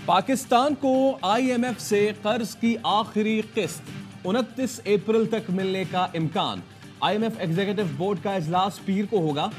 पाकिस्तान को IMF से कर्ज की आखिरी किस्त 29 अप्रैल तक मिलने का इम्कान। IMF एग्जीक्यूटिव बोर्ड का इजलास पीर को होगा।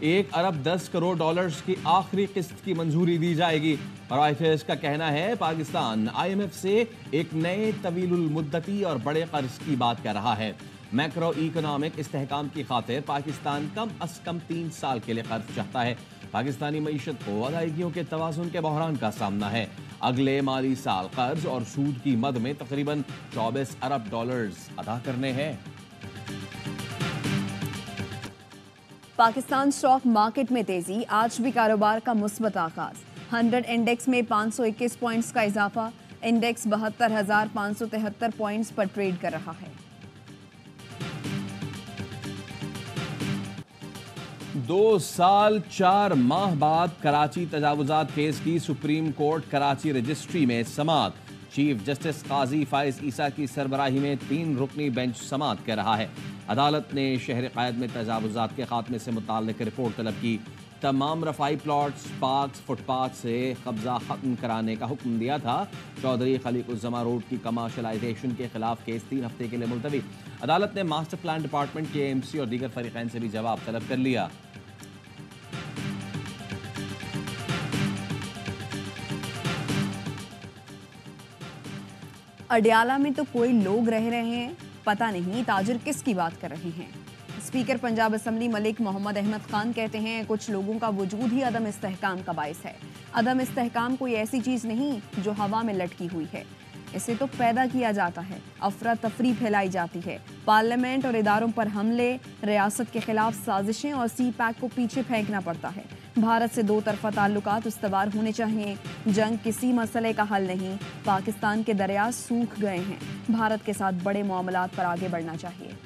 1 अरब 10 करोड़ डॉलर्स की आखिरी किस्त की मंजूरी दी जाएगी। रॉयटर्स का कहना है पाकिस्तान IMF से एक नए तवीलुल मुद्दती और बड़े कर्ज की बात कर रहा है। मैक्रो इकोनॉमिक इस्तेहकाम की खातिर पाकिस्तान कम अज कम 3 साल के लिए कर्ज चाहता है। पाकिस्तानी मईशत को अदायगियों के तवाज़ुन के बहरान का सामना है। अगले माली साल कर्ज और सूद की मद में तकरीबन 24 अरब डॉलर्स अदा करने हैं। पाकिस्तान स्टॉक मार्केट में तेजी, आज भी कारोबार का मुस्बत आगाज। 100 इंडेक्स में 521 पॉइंट्स का इजाफा, इंडेक्स 72,573 पॉइंट्स पर ट्रेड कर रहा है। 2 साल 4 माह बाद कराची तजावुजात केस की सुप्रीम कोर्ट कराची रजिस्ट्री में समाअत। चीफ जस्टिस काजी फाइज ईसा की सरबराही में 3 रुकनी बेंच समाअत कर रहा है। अदालत ने शहर कायद में तजावुजात के खात्मे से मुताल्लिक रिपोर्ट तलब की। तमाम रफाई प्लॉट्स, पार्क्स, फुटपाथ से कब्जा खत्म कराने का हुक्म दिया था। चौधरी खलीकुज़्ज़मा रोड की कमर्शलाइजेशन के खिलाफ केस 3 हफ्ते के लिए मुलतवी। अदालत ने मास्टर प्लान डिपार्टमेंट के AMC और दीगर फरीक़ैन से भी जवाब तलब कर लिया। अडियाला में तो कोई लोग रह रहे हैं, पता नहीं ताजिर किसकी बात कर रहे हैं। स्पीकर पंजाब असम्बली मलिक मोहम्मद अहमद खान कहते हैं कुछ लोगों का वजूद ही अदम इस्तेहकाम का बाइस है। अदम इस्तेहकाम कोई ऐसी चीज नहीं जो हवा में लटकी हुई है, इसे तो पैदा किया जाता है। अफरा तफरी फैलाई जाती है, पार्लियामेंट और इदारों पर हमले, रियासत के खिलाफ साजिशें और CPAC को पीछे फेंकना पड़ता है। भारत से 2 तरफा ताल्लुकात उस्तवार होने चाहिए। जंग किसी मसले का हल नहीं। पाकिस्तान के दरिया सूख गए हैं। भारत के साथ बड़े मामलात पर आगे बढ़ना चाहिए।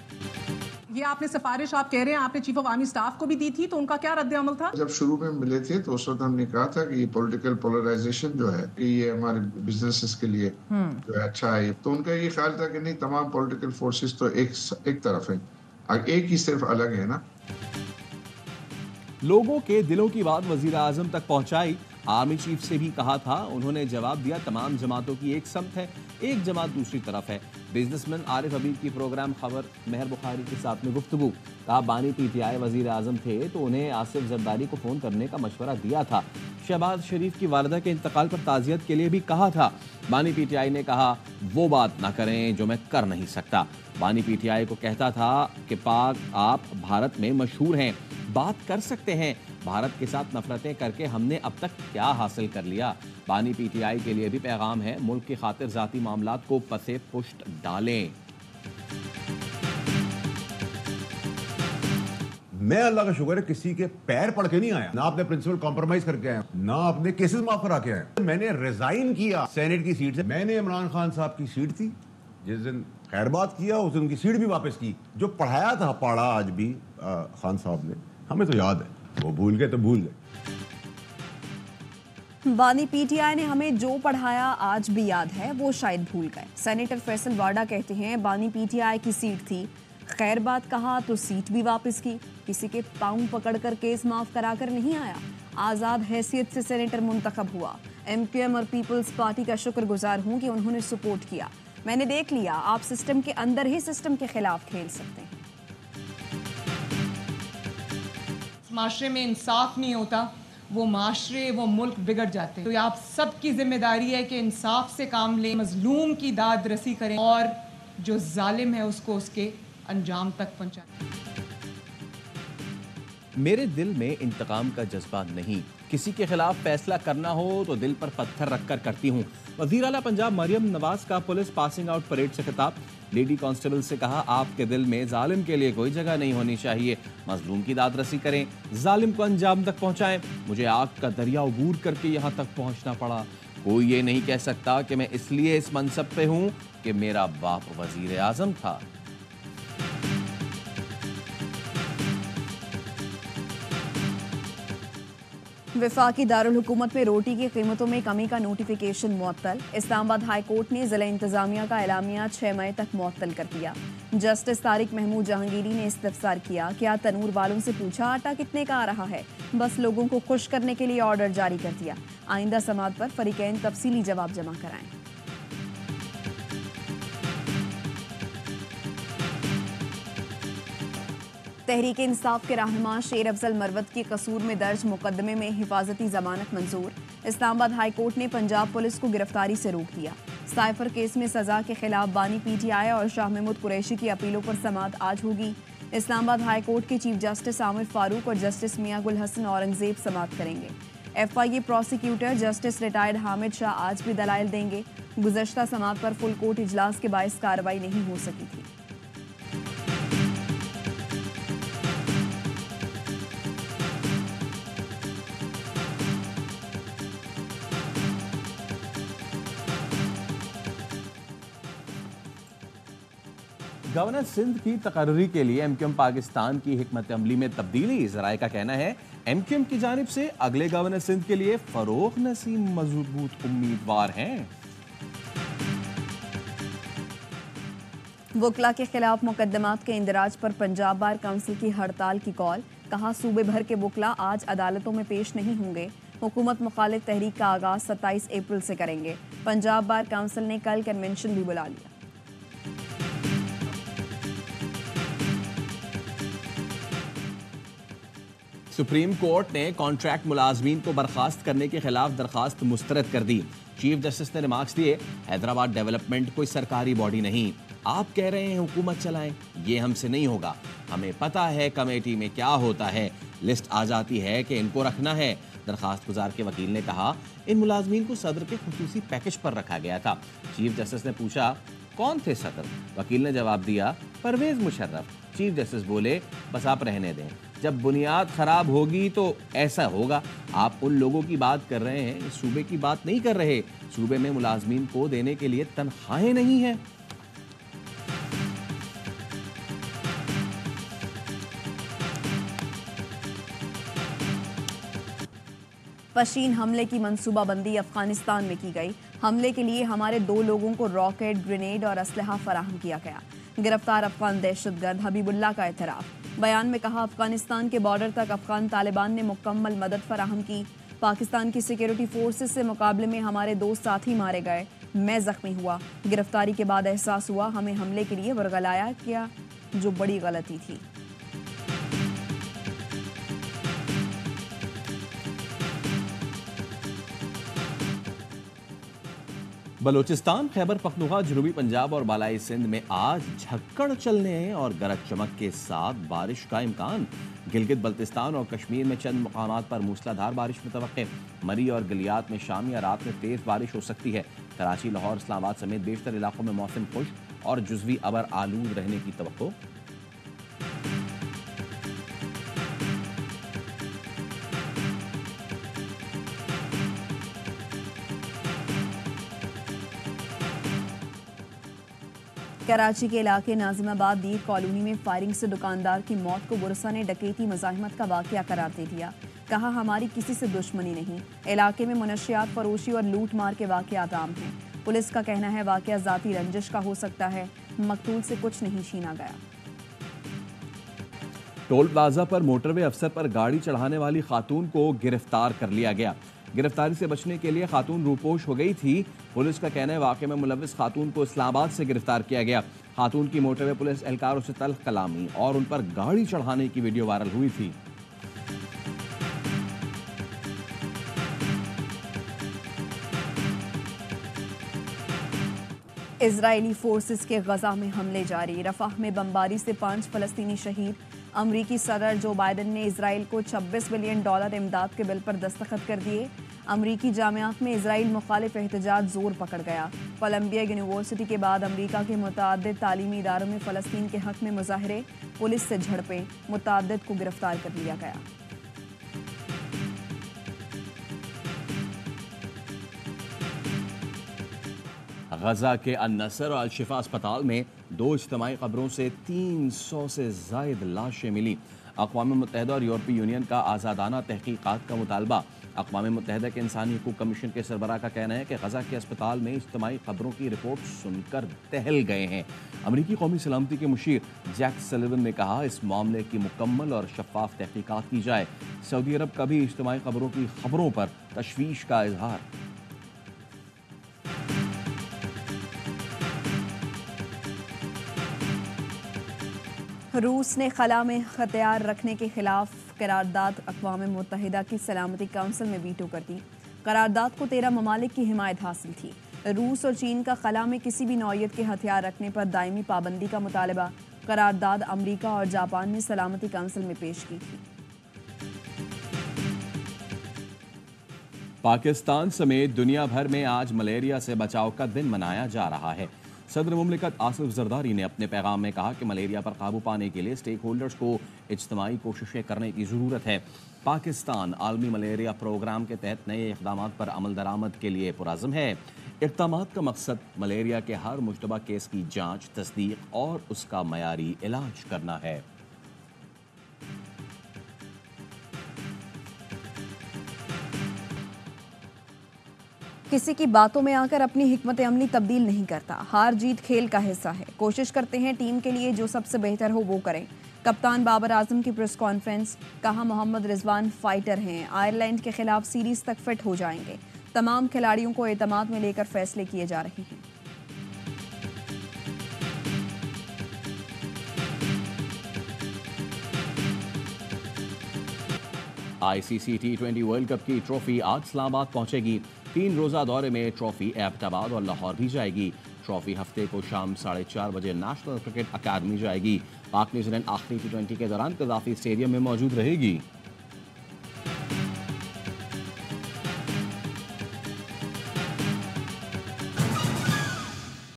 ये आपने सिफारिश आप कह रहे हैं आपने चीफ ऑफ आर्मी स्टाफ को भी दी थी, तो उनका क्या रद्द अमल था? जब शुरू में मिले थे तो उस वक्त हमने कहा था कि ये पॉलिटिकल पोलराइजेशन जो है कि ये हमारे बिजनेसेस के लिए जो है अच्छा है। तो उनका ये ख्याल था कि नहीं, तमाम पॉलिटिकल फोर्सेस तो एक तरफ है, एक ही सिर्फ अलग है ना। लोगों के दिलों की बात वजीर आजम तक पहुंचाई। आर्मी चीफ से भी कहा था, उन्होंने जवाब दिया तमाम जमातों की एक समत है, एक जमात दूसरी तरफ है। बिजनेसमैन आरिफ हबीब की प्रोग्राम खबर मेहर बुखारी के साथ में गुफ्तगू। कहा बानी PTI वजीर आजम थे तो उन्हें आसिफ जरदारी को फ़ोन करने का मशवरा दिया था। शहबाज शरीफ की वालिदा के इंतकाल पर ताज़ियत के लिए भी कहा था। बानी PTI ने कहा वो बात ना करें जो मैं कर नहीं सकता। बानी PTI को कहता था कि पाक आप भारत में मशहूर हैं, बात कर सकते हैं। भारत के साथ नफरतें करके हमने अब तक क्या हासिल कर लिया। बानी PTI के लिए भी पैगाम है, मुल्क की खातिर जाती मामलात को पसे पुश्त डालें। मैं अल्लाह का शुक्र है किसी के पैर पड़ के नहीं आया, ना आपने प्रिंसिपल कॉम्प्रोमाइज करके आया, ना आपने केसेस माफ करा के आए। मैंने रिजाइन किया सेनेट की सीट से। मैंने इमरान खान साहब की सीट थी, जिस दिन खैरबाद किया उस दिन उनकी सीट भी वापस की। जो पढ़ाया था पढ़ा आज भी खान साहब ने, हमें तो याद है। वो भूल गए तो भूल गए। बानी PTI ने हमें जो पढ़ाया आज भी याद है, वो शायद भूल गए। सेनेटर फैसल वाडा कहते हैं बानी PTI की सीट थी, खैर बात कहा तो सीट भी वापस की। किसी के पाँव पकड़कर केस माफ कराकर नहीं आया। आज़ाद हैसियत से सेनेटर मुंतखब हुआ। MQM और पीपल्स पार्टी का शुक्रगुजार हूँ कि उन्होंने सपोर्ट किया। मैंने देख लिया आप सिस्टम के अंदर ही सिस्टम के खिलाफ खेल सकते हैं। माशरे में इंसाफ नहीं होता, वो माशरे वो मुल्क बिगड़ जाते हैं। तो आप सबकी जिम्मेदारी है कि इंसाफ से काम लें, मजलूम की दाद रसी करें और जो जालिम है उसको उसके अंजाम तक पहुंचाएं। मेरे दिल में इंतकाम का जज्बा नहीं, किसी के खिलाफ फैसला करना हो तो दिल पर पत्थर रखकर करती हूँ। वज़ीर आला पंजाब मरियम नवाज का पुलिस पासिंग आउट परेड से खिताब। लेडी कांस्टेबल से कहा आपके दिल में जालिम के लिए कोई जगह नहीं होनी चाहिए, मजलूम की दाद रसी करें, जालिम को अंजाम तक पहुँचाएं। मुझे आग का दरिया अबूर करके यहाँ तक पहुँचना पड़ा। कोई ये नहीं कह सकता कि मैं इसलिए इस मनसब पे हूँ कि मेरा बाप वज़ीर आज़म था। वफाकी दारुल-हुकूमत में रोटी की कीमतों में कमी का नोटिफिकेशन मुअत्तल। इस्लामाबाद हाई कोर्ट ने ज़िला इंतज़ामिया का एलामिया 6 मई तक मुअत्तल कर दिया। जस्टिस तारिक महमूद जहांगीरी ने इस्तफसार किया, क्या तनूर वालों से पूछा आटा कितने का आ रहा है? बस लोगों को खुश करने के लिए ऑर्डर जारी कर दिया। आइंदा समाअत पर फरीकैन तफसीली जवाब जमा कराएं। तहरीक इंसाफ के रहनुमा शेर अफजल मरवत की कसूर में दर्ज मुकदमे में हिफाजती जमानत मंजूर। इस्लामाबाद हाई कोर्ट ने पंजाब पुलिस को गिरफ्तारी से रोक दिया। साइफर केस में सजा के खिलाफ बानी पीटीआई और शाह महमूद कुरैशी की अपीलों पर समाअत आज होगी। इस्लामाबाद हाई कोर्ट के चीफ जस्टिस आमिर फारूक और जस्टिस मियां गुल हसन औरंगजेब समाअत करेंगे। FIA prosecutor justice retired Hamid Shah आज भी दलाइल देंगे। गुज़श्ता समाअत पर फुल कोर्ट इजलास के बायस कार्रवाई नहीं हो सकी थी। गवर्नर सिंध की तकर्री के लिए एमक्यूएम पाकिस्तान की हिकमत अमली में तब्दीली। ज़राए का कहना है एमक्यूएम की जानिब से अगले गवर्नर सिंध के लिए फरोख नसीम मजबूत उम्मीदवार हैं। वकला के खिलाफ मुकदमात के इंदराज पर पंजाब बार काउंसिल की हड़ताल की कॉल। कहा सूबे भर के वकला आज अदालतों में पेश नहीं होंगे। हुकूमत मुखालिफ तहरीक का आगाज 27 अप्रैल से करेंगे। पंजाब बार काउंसिल ने कल कन्वेंशन भी बुला लिया। सुप्रीम कोर्ट ने कॉन्ट्रैक्ट मुलाजमीन को बर्खास्त करने के खिलाफ दरखास्त मुस्तरद कर दी। चीफ जस्टिस ने रिमार्क्स दिए, हैदराबाद डेवलपमेंट कोई सरकारी बॉडी नहीं। आप कह रहे हैं हुकूमत चलाएं, ये हमसे नहीं होगा। हमें पता है कमेटी में क्या होता है। लिस्ट आ जाती है कि इनको रखना है। दरखास्त गुजार के वकील ने कहा इन मुलाजमीन को सदर के खुसूसी पैकेज पर रखा गया था। चीफ जस्टिस ने पूछा कौन थे सदर? वकील ने जवाब दिया परवेज मुशर्रफ। चीफ जस्टिस बोले बस आप रहने दें, जब बुनियाद खराब होगी तो ऐसा होगा। आप उन लोगों की बात कर रहे हैं, इस सूबे की बात नहीं कर रहे। सूबे में मुलाजमीन को देने के लिए तनख्वाहें नहीं हैं। पशीन हमले की मंसूबाबंदी अफगानिस्तान में की गई। हमले के लिए हमारे 2 लोगों को रॉकेट, ग्रेनेड और असलहा फराहम किया गया। गिरफ्तार अफगान दहशतगर्द हबीबुल्लाह का एतराफ़। बयान में कहा अफगानिस्तान के बॉर्डर तक अफगान तालिबान ने मुकम्मल मदद फराहम की। पाकिस्तान की सिक्योरिटी फोर्सेस से मुकाबले में हमारे 2 साथी मारे गए, मैं जख्मी हुआ। गिरफ्तारी के बाद एहसास हुआ हमें हमले के लिए वरगलाया गया, जो बड़ी गलती थी। बलोचिस्तान, खैबर पख्तूनख्वा, जनूबी पंजाब और बालाई सिंध में आज झक्कड़ चलने और गरज चमक के साथ बारिश का इम्कान। गिलगित बल्तिस्तान और कश्मीर में चंद मकामात पर मूसलाधार बारिश मुतवक्के। मरी और गलियात में शाम या रात में तेज बारिश हो सकती है। कराची, लाहौर, इस्लामाबाद समेत बेशतर इलाकों में मौसम खुश्क और जुज़वी अबर आलूद रहने की तवक्को। कराची के इलाके नाजिमाबाद दीर कॉलोनी में फायरिंग से दुकानदार की मौत को बुरसा ने डकैती मज़ाहिमत का वाक़या करार दे दिया। कहा हमारी किसी से दुश्मनी नहीं। इलाके में मुनशियात फरोशी और लूट मार के वाक़यात आम हैं। पुलिस का कहना है वाक़या ज़ाती रंजिश का हो सकता है। मकतूल से कुछ नहीं छीना गया। टोल प्लाजा पर मोटरवे अफसर पर गाड़ी चढ़ाने वाली खातून को गिरफ्तार कर लिया गया। गिरफ्तारी से बचने के लिए खातून रूपोश हो गई थी। पुलिस का कहना है वाक़े में मुलव्विस खातून को इस्लामाबाद से गिरफ्तार किया गया। खातून की मोटरवे पुलिस एहलकारों से तल्ख कलामी और उन पर गाड़ी चढ़ाने की वीडियो वायरल हुई थी। इजरायली फोर्सेस के गजा में हमले जारी। रफाह में बमबारी से 5 फलस्तीनी शहीद। अमरीकी सदर जो बाइडन ने इजराइल को $26 बिलियन इमदाद के बिल पर दस्तखत कर दिए। अमरीकी जामियात में इजराइल मुखालिफ एहतजाज जोर पकड़ गया। कोलंबिया यूनिवर्सिटी के बाद अमरीका के मुतअद्दिद तालीमी इदारों में फ़लस्तीन के हक में मुजाहरे, पुलिस से झड़पें, मुतअद्दिद को गिरफ्तार कर लिया गया। गजा के अन-नसर और अल-शिफा अस्पताल में 2 इज्तिमाई कब्रों से 300 से ज़ायद लाशें मिली। अक़वाम मुत्तहिदा और यूरोपीय यूनियन का आज़ादाना तहकीकात का मुतालबा। اقوام متحدہ کے انسانی حقوق کمیشن کے سربراہ کا کہنا ہے کہ غزہ کے اسپتال میں اجتماعی خبروں کی رپورٹ سن کر دہل گئے ہیں۔ امریکی قومی سلامتی کے مشیر جیک سلیون نے کہا اس معاملے کی مکمل اور شفاف تحقیقات کی جائے۔ سعودی عرب کا بھی اجتماعی خبروں کی خبروں پر تشویش کا اظہار۔ روس نے خلا میں ہتھیار رکھنے کے خلاف قرارداد اقوام متحدہ کی سلامتی کونسل میں ویٹو کر دی۔ قرارداد کو 13 ممالک کی حمایت حاصل تھی۔ روس اور چین کا خلا میں کسی بھی نوعیت کے ہتھیار رکھنے پر دائمی پابندی کا مطالبہ۔ قرارداد امریکہ اور جاپان نے سلامتی کونسل میں پیش کی تھی۔ پاکستان سمیت دنیا بھر میں آج ملیریا سے بچاؤ کا دن منایا جا رہا ہے۔ صدر مملکت آصف زرداری نے اپنے پیغام میں کہا کہ ملیریا پر قابو پانے کے لیے اسٹیک ہولڈرز کو اجتماعی کوششیں کرنے کی ضرورت ہے۔ پاکستان عالمی ملیریا پروگرام کے تحت نئے اقدامات پر عمل درآمد کے لیے پرعزم ہے۔ اقدامات کا مقصد ملیریا کے ہر مشتبہ کیس کی جانچ، تصدیق اور اس کا معیاری علاج کرنا ہے۔ کسی کی باتوں میں آ کر اپنی حکمت عملی تبدیل نہیں کرتا۔ ہار جیت کھیل کا حصہ ہے۔ کوشش کرتے ہیں ٹیم کے لیے جو سب سے بہتر ہو وہ کریں۔ کپتان بابر اعظم کی پریس کانفرنس۔ کہا محمد رضوان فائٹر ہیں، آئرلینڈ کے خلاف سیریز تک فٹ ہو جائیں گے۔ تمام کھلاڑیوں کو اعتماد میں لے کر فیصلے کیے جا رہے ہیں۔ ICC T20 ورلڈ کپ کی ٹرافی آج اسلام آباد پہنچے گی۔ 3 روزہ دورے میں ٹرافی ایبٹ آباد اور لاہور بھی جائے گی۔ ٹرافی ہفتے کو شام 4:30 بجے نیشنل کرکٹ اکیڈمی جائے گی۔ پاک نیوزی لینڈ آخری T20 کے دوران قذافی اسٹیڈیم میں موجود رہے گی۔